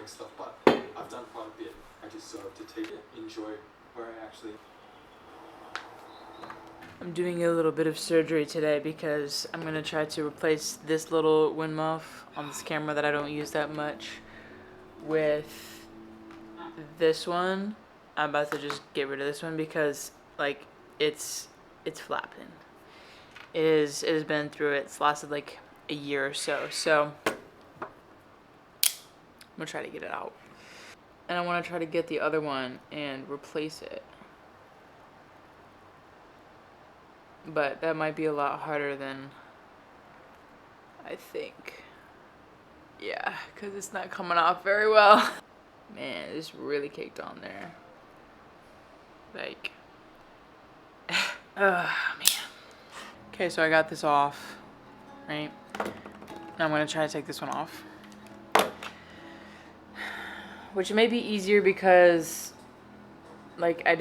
doing stuff, but I've done quite a bit. I deserve to take it, enjoy where I actually... I'm doing a little bit of surgery today because I'm gonna try to replace this little wind muff on this camera that I don't use that much with this one. I'm about to just get rid of this one because like it's flapping. It has been through it. It's lasted like a year or so. So I'm gonna try to get it out. And I wanna try to get the other one and replace it. But that might be a lot harder than I think. Yeah, because it's not coming off very well. Man, it's really caked on there. Like, man. Okay, so I got this off, right? Now I'm gonna try to take this one off. Which may be easier because like it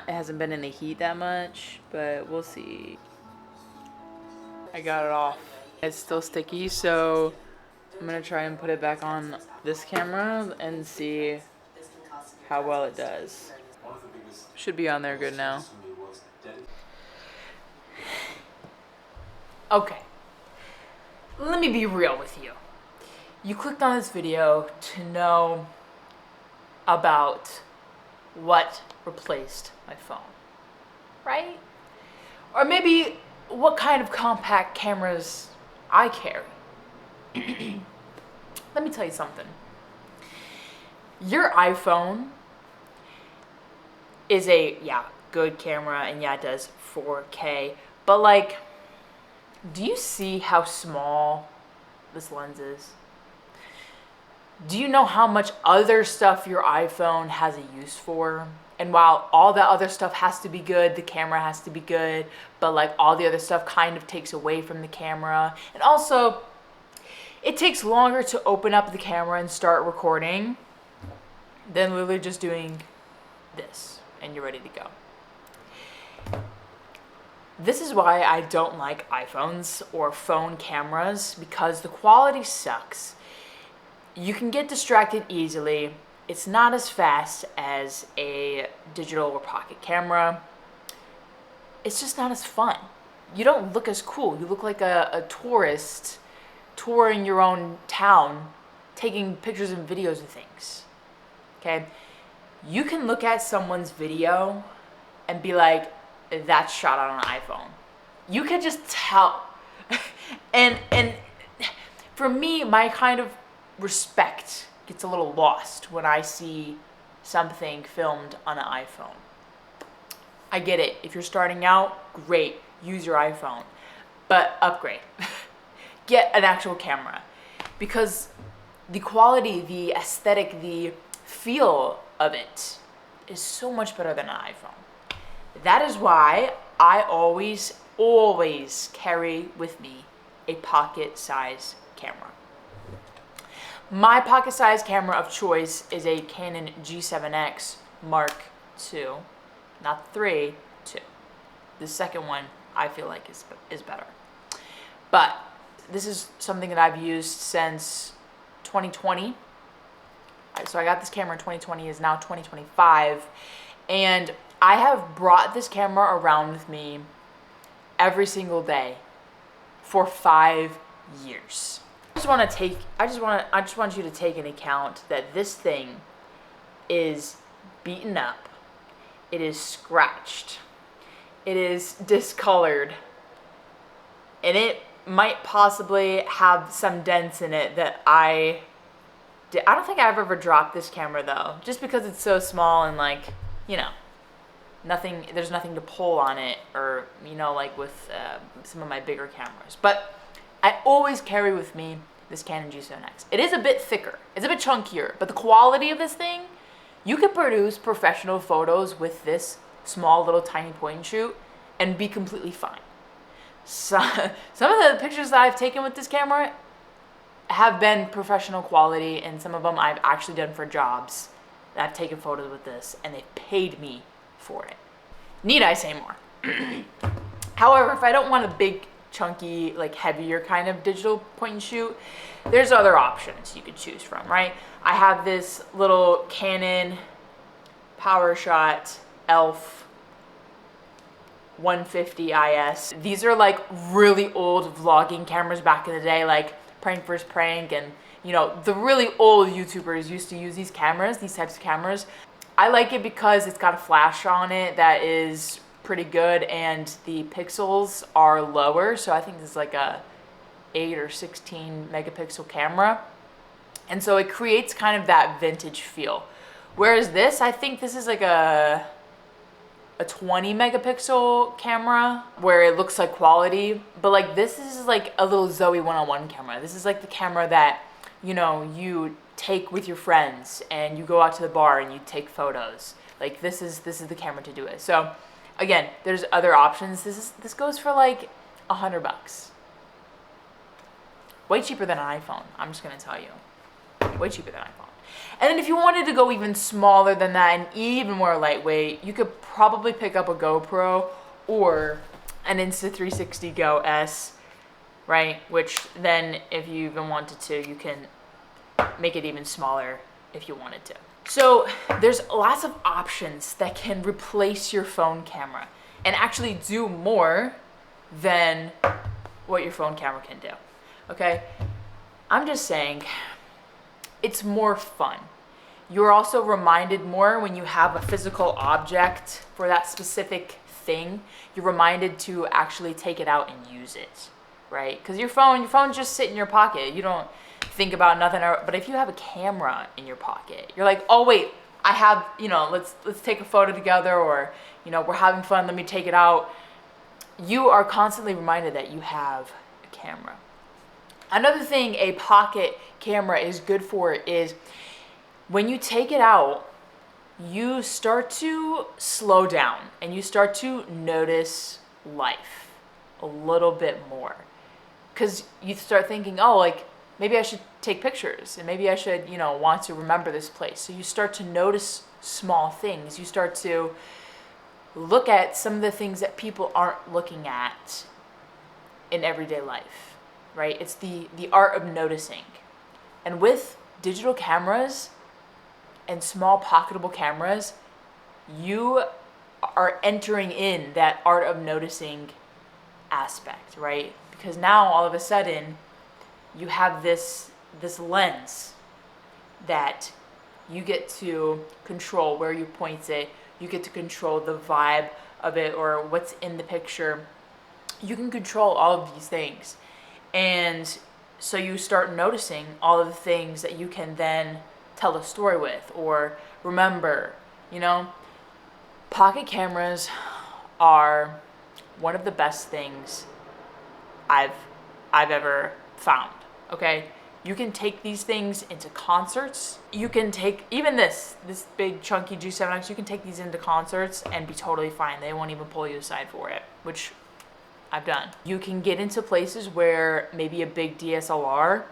hasn't been in the heat that much, but we'll see. I got it off. It's still sticky, so I'm gonna try and put it back on this camera and see how well it does. Should be on there good now. Okay, let me be real with you. You clicked on this video to know about what replaced my phone, right? Or maybe what kind of compact cameras I carry. Let me tell you something. Your iPhone is a, good camera, and it does 4K, but like, do you see how small this lens is? Do you know how much other stuff your iPhone has a use for? And while all that other stuff has to be good, the camera has to be good, but like all the other stuff kind of takes away from the camera. And also, it takes longer to open up the camera and start recording than literally just doing this and you're ready to go. This is why I don't like iPhones or phone cameras, because the quality sucks. You can get distracted easily. It's not as fast as a digital or pocket camera. It's just not as fun. You don't look as cool. You look like a tourist touring your own town, taking pictures and videos of things. Okay? You can look at someone's video and be like, that's shot on an iPhone. You can just tell. and for me, my kind of respect gets a little lost when I see something filmed on an iPhone. I get it. If you're starting out, great. Use your iPhone. But upgrade. Get an actual camera. Because the quality, the aesthetic, the feel of it is so much better than an iPhone. That is why I always carry with me a pocket-sized camera. My pocket-sized camera of choice is a Canon G7X Mark II, not 3, 2. The second one I feel like is better. But this is something that I've used since 2020. So I got this camera in 2020, is now 2025, and I have brought this camera around with me every single day for 5 years. I just want you to take into account that this thing is beaten up, it is scratched, it is discolored, and it might possibly have some dents in it that I don't think I've ever dropped this camera though, just because it's so small and like, there's nothing to pull on it, or like with some of my bigger cameras. But I always carry with me this Canon G7X. It is a bit thicker, it's a bit chunkier, but the quality of this thing, you could produce professional photos with this small little tiny point and shoot and be completely fine. So, some of the pictures that I've taken with this camera have been professional quality, and some of them I've actually done for jobs that I've taken photos with this, and they've paid me for it. Need I say more? However, if I don't want a big chunky, like heavier kind of digital point and shoot, there's other options you could choose from, right? I have this little Canon PowerShot ELPH 150 IS. These are like really old vlogging cameras back in the day, like Prank vs. Prank, and you know, the really old YouTubers used to use these cameras, these types of cameras. I like it because it's got a flash on it that is pretty good, and the pixels are lower, so I think this is like a 8 or 16 megapixel camera, and so it creates kind of that vintage feel. Whereas this, I think this is like a 20 megapixel camera where it looks like quality, but like this is like a little Zoe one-on-one camera. This is like the camera that, you know, you take with your friends and you go out to the bar and you take photos. Like this is the camera to do it. So again, there's other options. This goes for like $100. Way cheaper than an iPhone. I'm just gonna tell you, way cheaper than an iPhone. And then if you wanted to go even smaller than that and even more lightweight, you could probably pick up a GoPro or an Insta360 Go S, right? Which then, if you even wanted to, you can make it even smaller if you wanted to. So there's lots of options that can replace your phone camera and actually do more than what your phone camera can do, okay? I'm just saying, it's more fun. You're also reminded more when you have a physical object for that specific thing. You're reminded to actually take it out and use it, right? Because your phone just sit in your pocket. You don't think about nothing. But if you have a camera in your pocket, you're like, oh wait, I have, you know, let's take a photo together, or, you know, we're having fun, let me take it out. You are constantly reminded that you have a camera. Another thing a pocket camera is good for is when you take it out, you start to slow down and you start to notice life a little bit more. Because you start thinking, oh, like, maybe I should take pictures and maybe I should, you know, want to remember this place. So you start to notice small things. You start to look at some of the things that people aren't looking at in everyday life, right? It's the art of noticing. And with digital cameras and small pocketable cameras, you are entering in that art of noticing aspect, right? Because now all of a sudden you have this lens that you get to control where you point it. You get to control the vibe of it or what's in the picture. You can control all of these things. And so you start noticing all of the things that you can then tell a story with or remember, you know. Pocket cameras are one of the best things I've ever found, okay? You can take these things into concerts. You can take even this big chunky G7X, you can take these into concerts and be totally fine. They won't even pull you aside for it, which I've done. You can get into places where maybe a big DSLR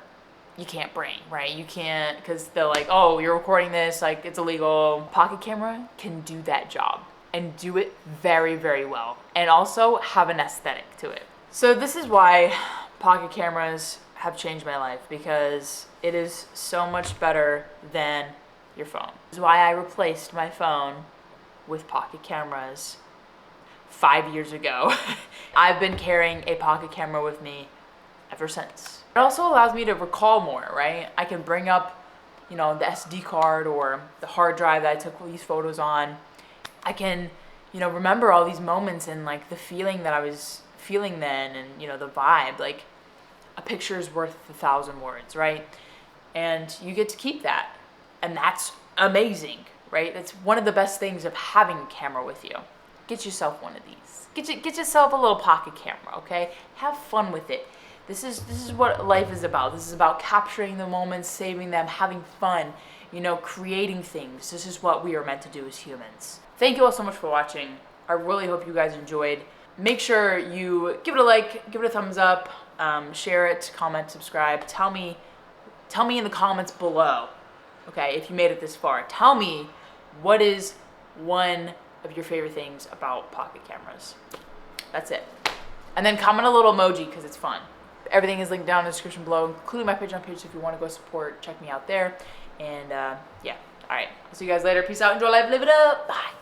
you can't bring, right? You can't, because they're like, oh, you're recording this, like it's illegal. Pocket camera can do that job and do it very, very well, and also have an aesthetic to it. So this is why pocket cameras have changed my life, because it is so much better than your phone. This is why I replaced my phone with pocket cameras 5 years ago. I've been carrying a pocket camera with me ever since. It also allows me to recall more, right? I can bring up, you know, the SD card or the hard drive that I took these photos on. I can, you know, remember all these moments and like the feeling that I was feeling then, and you know, the vibe. Like, a picture is worth 1,000 words, right? And you get to keep that, and that's amazing, right? That's one of the best things of having a camera with you. Get yourself one of these. Get yourself a little pocket camera, okay? Have fun with it. This is what life is about. This is about capturing the moments, saving them, having fun, you know, creating things. This is what we are meant to do as humans. Thank you all so much for watching. I really hope you guys enjoyed. Make sure you give it a like, give it a thumbs up, share it, comment, subscribe. Tell me in the comments below, okay, if you made it this far. Tell me what is one of your favorite things about pocket cameras. That's it. And then comment a little emoji because it's fun. Everything is linked down in the description below, including my Patreon page. So if you want to go support, check me out there. And yeah, all right. I'll see you guys later. Peace out. Enjoy life. Live it up. Bye.